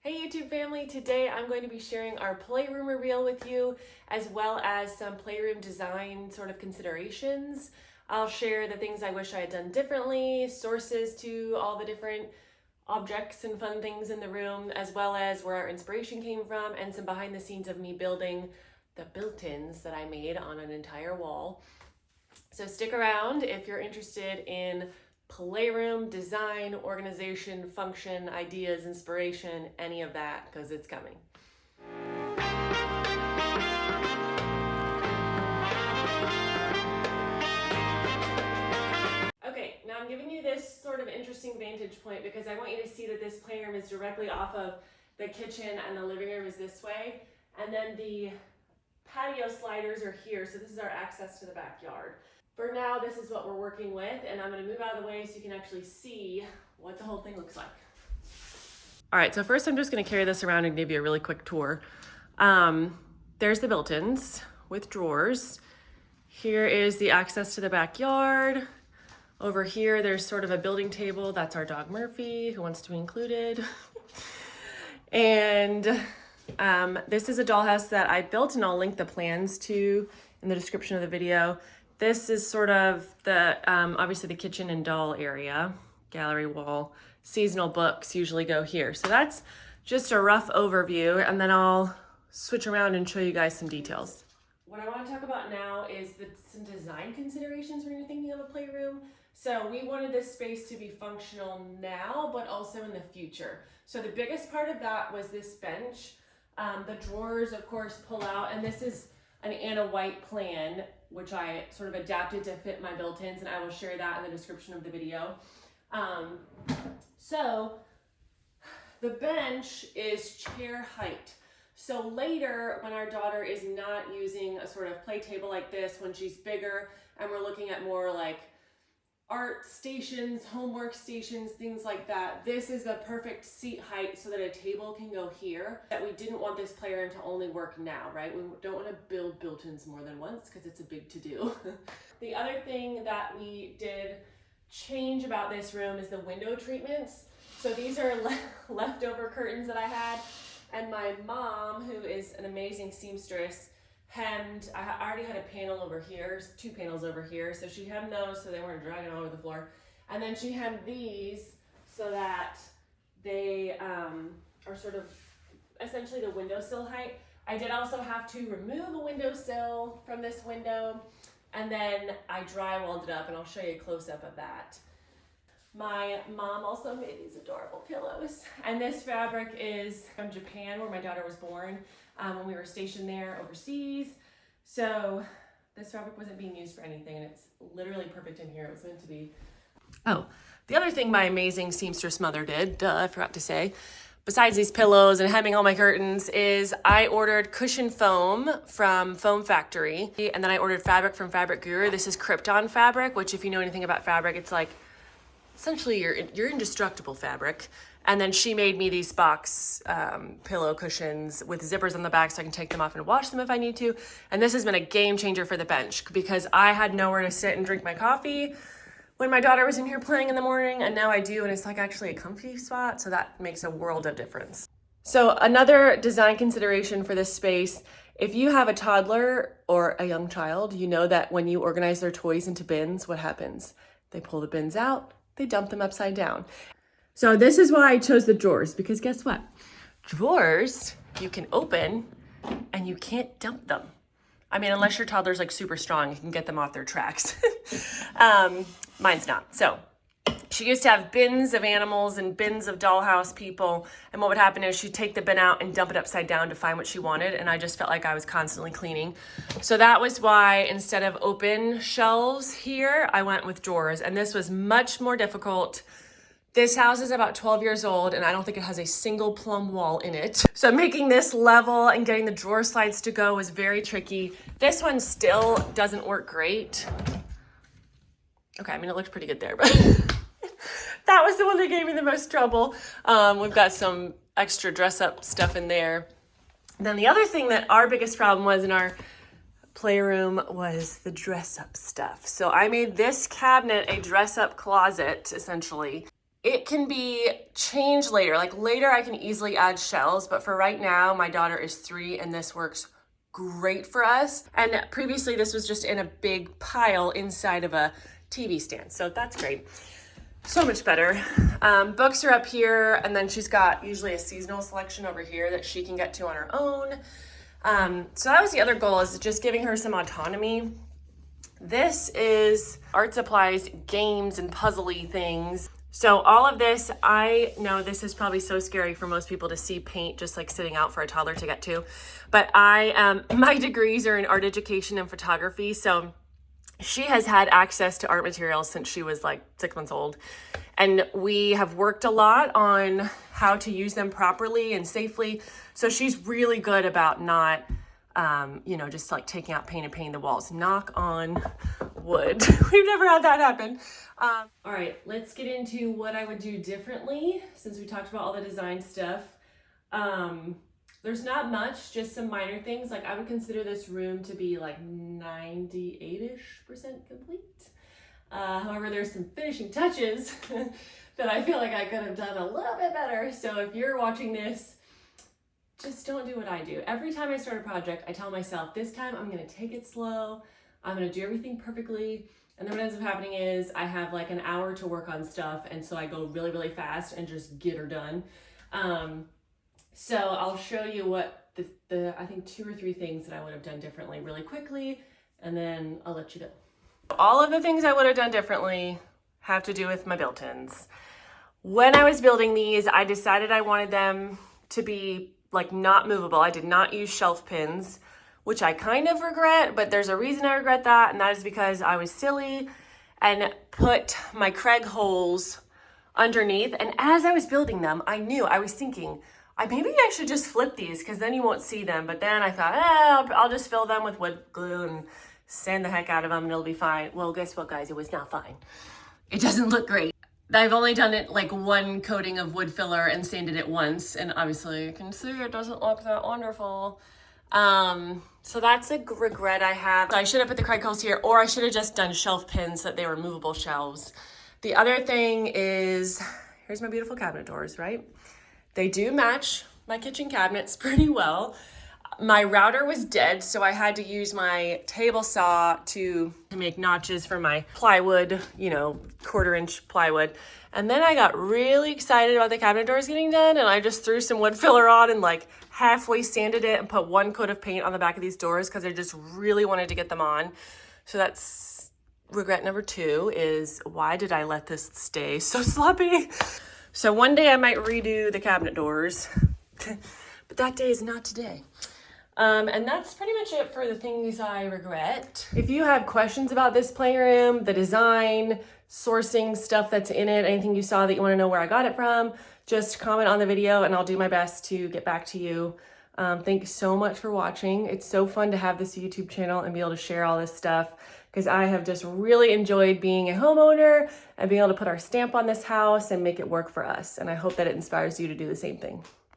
Hey YouTube family, today I'm going to be sharing our playroom reveal with you, as well as some playroom design sort of considerations. I'll share the things I wish I had done differently, sources to all the different objects and fun things in the room, as well as where our inspiration came from, and some behind the scenes of me building the built-ins that I made on an entire wall. So stick around if you're interested in playroom, design, organization, function, ideas, inspiration, any of that, because it's coming. Okay, now I'm giving you this sort of interesting vantage point because I want you to see that this playroom is directly off of the kitchen and the living room is this way. And then the patio sliders are here, so this is our access to the backyard. For now, this is what we're working with, and I'm gonna move out of the way so you can actually see what the whole thing looks like. All right, so first I'm just gonna carry this around and give you a really quick tour. There's the built-ins with drawers. Here is the access to the backyard. Over here, there's sort of a building table. That's our dog Murphy, who wants to be included. And this is a dollhouse that I built, and I'll link the plans to in the description of the video. This is sort of the, obviously the kitchen and doll area, gallery wall. Seasonal books usually go here. So that's just a rough overview, and then I'll switch around and show you guys some details. What I want to talk about now is some design considerations when you're thinking of a playroom. So we wanted this space to be functional now, but also in the future. So the biggest part of that was this bench. The drawers, of course, pull out, and this is an Anna White plan, which I sort of adapted to fit my built-ins, and I will share that in the description of the video. So the bench is chair height. So later, when our daughter is not using a sort of play table like this, when she's bigger and we're looking at more like art stations, homework stations, things like that, this is the perfect seat height so that a table can go here. That we didn't want this playroom to only work now, right? We don't want to build built-ins more than once because it's a big to-do. The other thing that we did change about this room is the window treatments. So these are leftover curtains that I had, and my mom, who is an amazing seamstress, hemmed. I already had a panel over here, 2 panels over here, so she hemmed those so they weren't dragging all over the floor. And then she hemmed these so that they are sort of essentially the windowsill height. I did also have to remove a windowsill from this window, and then I drywalled it up, and I'll show you a close-up of that. My mom also made these adorable pillows, and this fabric is from Japan, where my daughter was born when we were stationed there overseas. So this fabric wasn't being used for anything, and it's literally perfect in here. It was meant to be. Oh, the other thing my amazing seamstress mother did, I forgot to say, besides these pillows and hemming all my curtains, is I ordered cushion foam from Foam Factory, and then I ordered fabric from Fabric Guru. This is Krypton fabric, which if you know anything about fabric, it's like essentially your indestructible fabric. And then she made me these box pillow cushions with zippers on the back so I can take them off and wash them if I need to. And this has been a game changer for the bench because I had nowhere to sit and drink my coffee when my daughter was in here playing in the morning, and now I do, and it's like actually a comfy spot, so that makes a world of difference. So another design consideration for this space, if you have a toddler or a young child, you know that when you organize their toys into bins, what happens? They pull the bins out, they dump them upside down. So this is why I chose the drawers, because guess what? Drawers you can open and you can't dump them. I mean, unless your toddler's like super strong, you can get them off their tracks. Mine's not. So she used to have bins of animals and bins of dollhouse people. And what would happen is she'd take the bin out and dump it upside down to find what she wanted. And I just felt like I was constantly cleaning. So that was why instead of open shelves here, I went with drawers. And this was much more difficult. This house is about 12 years old, and I don't think it has a single plumb wall in it. So making this level and getting the drawer slides to go was very tricky. This one still doesn't work great. Okay, I mean, it looked pretty good there, but that was the one that gave me the most trouble. We've got some extra dress-up stuff in there. And then the other thing that our biggest problem was in our playroom was the dress-up stuff. So I made this cabinet a dress-up closet, essentially. It can be changed later. Like later I can easily add shells, but for right now, my daughter is 3 and this works great for us. And previously this was just in a big pile inside of a TV stand. So that's great. So much better. Books are up here, and then she's got usually a seasonal selection over here that she can get to on her own. So that was the other goal, is just giving her some autonomy. This is art supplies, games, and puzzly things. So all of this, I know this is probably so scary for most people to see paint just like sitting out for a toddler to get to, but my degrees are in art education and photography, so she has had access to art materials since she was like 6 months old. And we have worked a lot on how to use them properly and safely. So she's really good about not, just like taking out paint and painting the walls. Knock on wood. We've never had that happen. All right, let's get into what I would do differently since we talked about all the design stuff. There's not much, just some minor things. Like I would consider this room to be like 98-ish% complete. However, there's some finishing touches that I feel like I could have done a little bit better. So if you're watching this, just don't do what I do. Every time I start a project, I tell myself, this time I'm gonna take it slow. I'm gonna do everything perfectly. And then what ends up happening is I have like an hour to work on stuff. And so I go really, really fast and just get her done. So I'll show you what I think 2 or 3 things that I would have done differently really quickly, and then I'll let you go. All of the things I would have done differently have to do with my built-ins. When I was building these, I decided I wanted them to be like not movable. I did not use shelf pins, which I kind of regret, but there's a reason I regret that, and that is because I was silly and put my Craig holes underneath. And as I was building them, I was thinking, maybe I should just flip these because then you won't see them. But then I thought, I'll just fill them with wood glue and sand the heck out of them and it'll be fine. Well, guess what, guys? It was not fine. It doesn't look great. I've only done it like 1 coating of wood filler and sanded it once. And obviously you can see it doesn't look that wonderful. So that's a regret I have. I should have put the Craig holes here, or I should have just done shelf pins so that they were movable shelves. The other thing is, here's my beautiful cabinet doors, right? They do match my kitchen cabinets pretty well. My router was dead, so I had to use my table saw to make notches for my plywood, 1/4-inch plywood. And then I got really excited about the cabinet doors getting done, and I just threw some wood filler on and like halfway sanded it and put 1 coat of paint on the back of these doors because I just really wanted to get them on. So that's regret number 2, is why did I let this stay so sloppy? So one day I might redo the cabinet doors, but that day is not today. And that's pretty much it for the things I regret. If you have questions about this playroom, the design, sourcing stuff that's in it, anything you saw that you want to know where I got it from, just comment on the video and I'll do my best to get back to you. Thanks so much for watching. It's so fun to have this YouTube channel and be able to share all this stuff, because I have just really enjoyed being a homeowner and being able to put our stamp on this house and make it work for us. And I hope that it inspires you to do the same thing.